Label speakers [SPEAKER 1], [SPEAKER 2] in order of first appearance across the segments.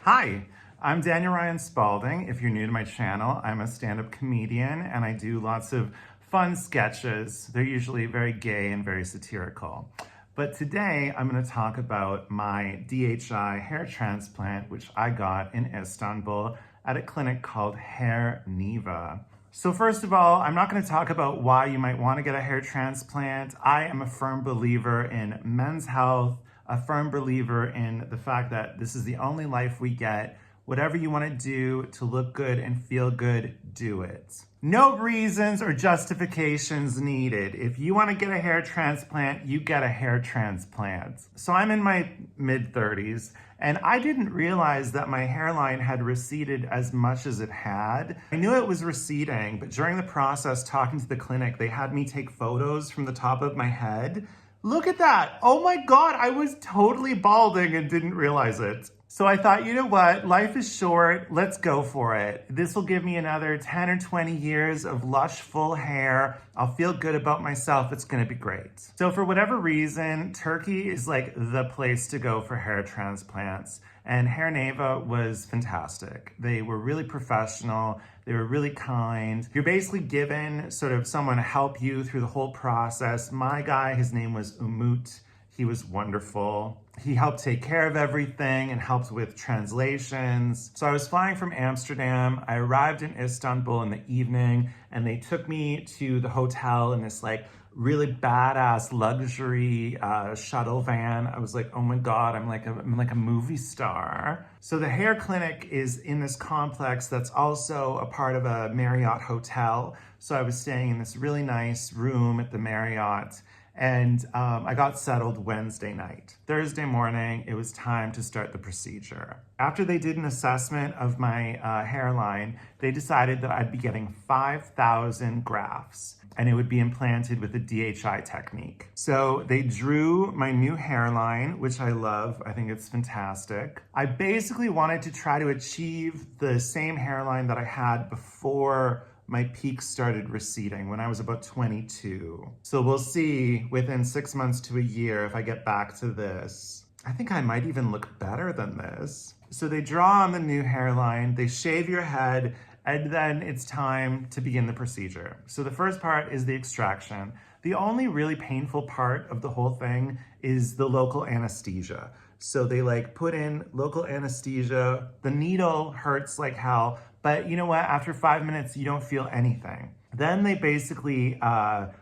[SPEAKER 1] Hi, I'm Daniel-Ryan Spaulding. If you're new to my channel, I'm a stand-up comedian and I do lots of fun sketches. They're usually very gay and very satirical. But today I'm going to talk about my DHI hair transplant, which I got in Istanbul at a clinic called Hair Neva. So first of all, I'm not going to talk about why you might want to get a hair transplant. I am a firm believer in men's health, a firm believer in the fact that this is the only life we get. Whatever you want to do to look good and feel good, do it. No reasons or justifications needed. If you want to get a hair transplant, you get a hair transplant. So I'm in my mid-30s and I didn't realize that my hairline had receded as much as it had. I knew it was receding, but during the process talking to the clinic, they had me take photos from the top of my head. Look at that. Oh my God, I was totally balding and didn't realize it. So I thought, you know what? Life is short. Let's go for it. This will give me another 10 or 20 years of lush, full hair. I'll feel good about myself. It's going to be great. So for whatever reason, Turkey is like the place to go for hair transplants. And Hair Neva was fantastic. They were really professional. They were really kind. You're basically given sort of someone to help you through the whole process. My guy, his name was Umut. He was wonderful. He helped take care of everything and helped with translations. So I was flying from Amsterdam. I arrived in Istanbul in the evening and they took me to the hotel in this like really badass luxury shuttle van. I was like, oh my God, I'm like a movie star. So the hair clinic is in this complex that's also a part of a Marriott hotel. So I was staying in this really nice room at the Marriott. And I got settled Wednesday night. Thursday morning, it was time to start the procedure. After they did an assessment of my hairline, they decided that I'd be getting 5,000 grafts and it would be implanted with the DHI technique. So they drew my new hairline, which I love. I think it's fantastic. I basically wanted to try to achieve the same hairline that I had before my peak started receding when I was about 22. So we'll see within 6 months to a year if I get back to this. I think I might even look better than this. So they draw on the new hairline, they shave your head, and then it's time to begin the procedure. So the first part is the extraction. The only really painful part of the whole thing is the local anesthesia. So they like put in local anesthesia. The needle hurts like hell, but you know what? After 5 minutes, you don't feel anything. Then they basically,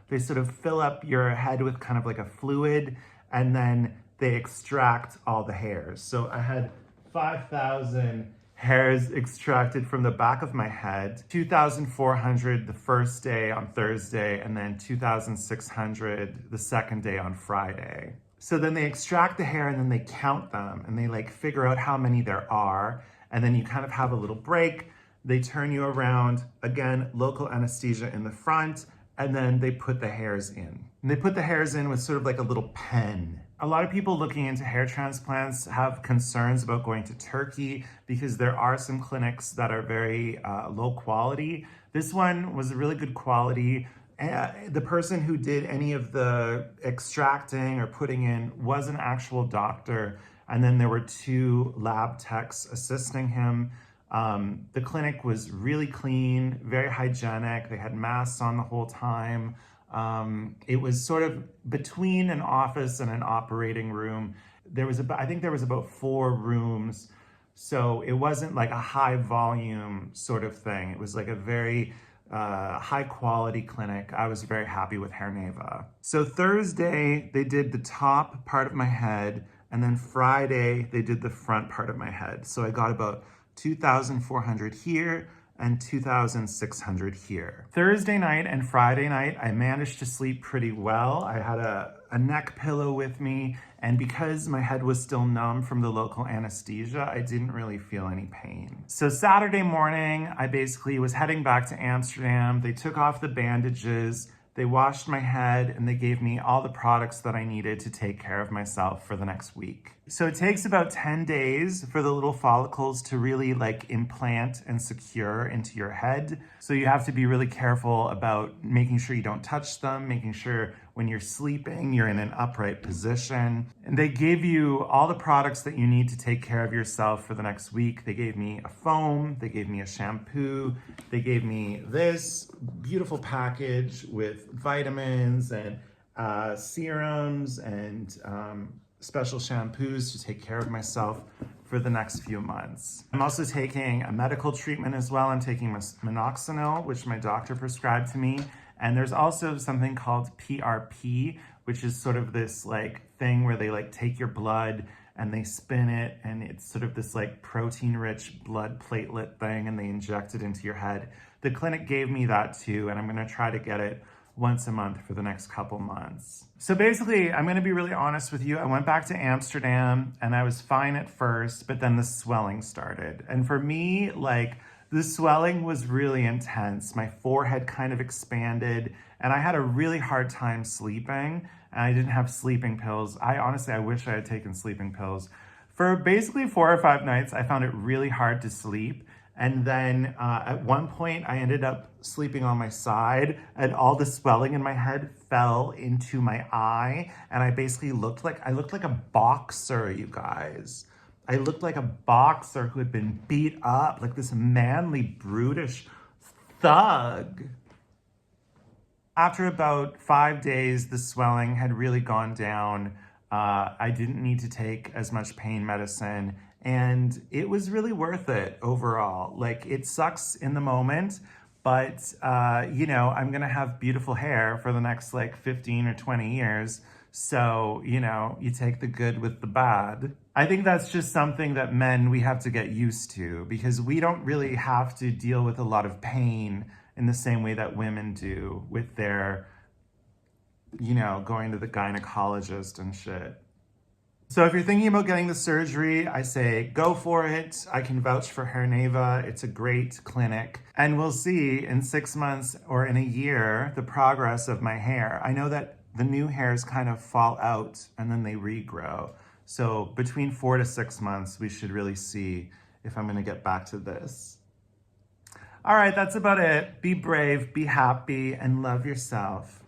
[SPEAKER 1] they sort of fill up your head with kind of like a fluid, and then they extract all the hairs. So I had 5,000 hairs extracted from the back of my head, 2,400 the first day on Thursday, and then 2,600 the second day on Friday. So then they extract the hair and then they count them and they like figure out how many there are. And then you kind of have a little break. They turn you around, again, local anesthesia in the front, and then they put the hairs in. And they put the hairs in with sort of like a little pen. A lot of people looking into hair transplants have concerns about going to Turkey because there are some clinics that are very low quality. This one was really good quality. The person who did any of the extracting or putting in was an actual doctor. And then there were 2 lab techs assisting him. The clinic was really clean, very hygienic. They had masks on the whole time. It was sort of between an office and an operating room. I think there was about 4 rooms. So it wasn't like a high volume sort of thing. It was like a very high quality clinic. I was very happy with Hair Neva. So Thursday, they did the top part of my head, and then Friday, they did the front part of my head. So I got about 2,400 here and 2,600 here. Thursday night and Friday night, I managed to sleep pretty well. I had a neck pillow with me, and because my head was still numb from the local anesthesia, I didn't really feel any pain. So Saturday morning, I basically was heading back to Amsterdam. They took off the bandages, they washed my head, and they gave me all the products that I needed to take care of myself for the next week. So it takes about 10 days for the little follicles to really like implant and secure into your head. So you have to be really careful about making sure you don't touch them, making sure when you're sleeping, you're in an upright position. And they give you all the products that you need to take care of yourself for the next week. They gave me a foam, they gave me a shampoo, they gave me this beautiful package with vitamins and serums and special shampoos to take care of myself for the next few months. I'm also taking a medical treatment as well. I'm taking minoxidil, which my doctor prescribed to me. And there's also something called PRP, which is sort of this like thing where they like take your blood and they spin it, and it's sort of this like protein-rich blood platelet thing, and they inject it into your head. The clinic gave me that too, and I'm gonna try to get it once a month for the next couple months. So basically, I'm gonna be really honest with you. I went back to Amsterdam and I was fine at first, but then the swelling started. And for me, like, the swelling was really intense. My forehead kind of expanded and I had a really hard time sleeping, and I didn't have sleeping pills. I wish I had taken sleeping pills. For basically 4 or 5 nights, I found it really hard to sleep. And then at one point I ended up sleeping on my side, and all the swelling in my head fell into my eye. And I basically looked like a boxer, you guys. I looked like a boxer who had been beat up, like this manly, brutish thug. After about 5 days, the swelling had really gone down. I didn't need to take as much pain medicine, and it was really worth it overall. Like, it sucks in the moment, but you know, I'm gonna have beautiful hair for the next like 15 or 20 years. So, you know, you take the good with the bad. I think that's just something that men, we have to get used to, because we don't really have to deal with a lot of pain in the same way that women do with their, you know, going to the gynecologist and shit. So if you're thinking about getting the surgery, I say go for it. I can vouch for Hair Neva. It's a great clinic. And we'll see in 6 months or in a year the progress of my hair. I know that the new hairs kind of fall out and then they regrow. So between 4 to 6 months, we should really see if I'm gonna get back to this. All right, that's about it. Be brave, be happy, and love yourself.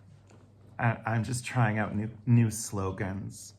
[SPEAKER 1] I'm just trying out new slogans.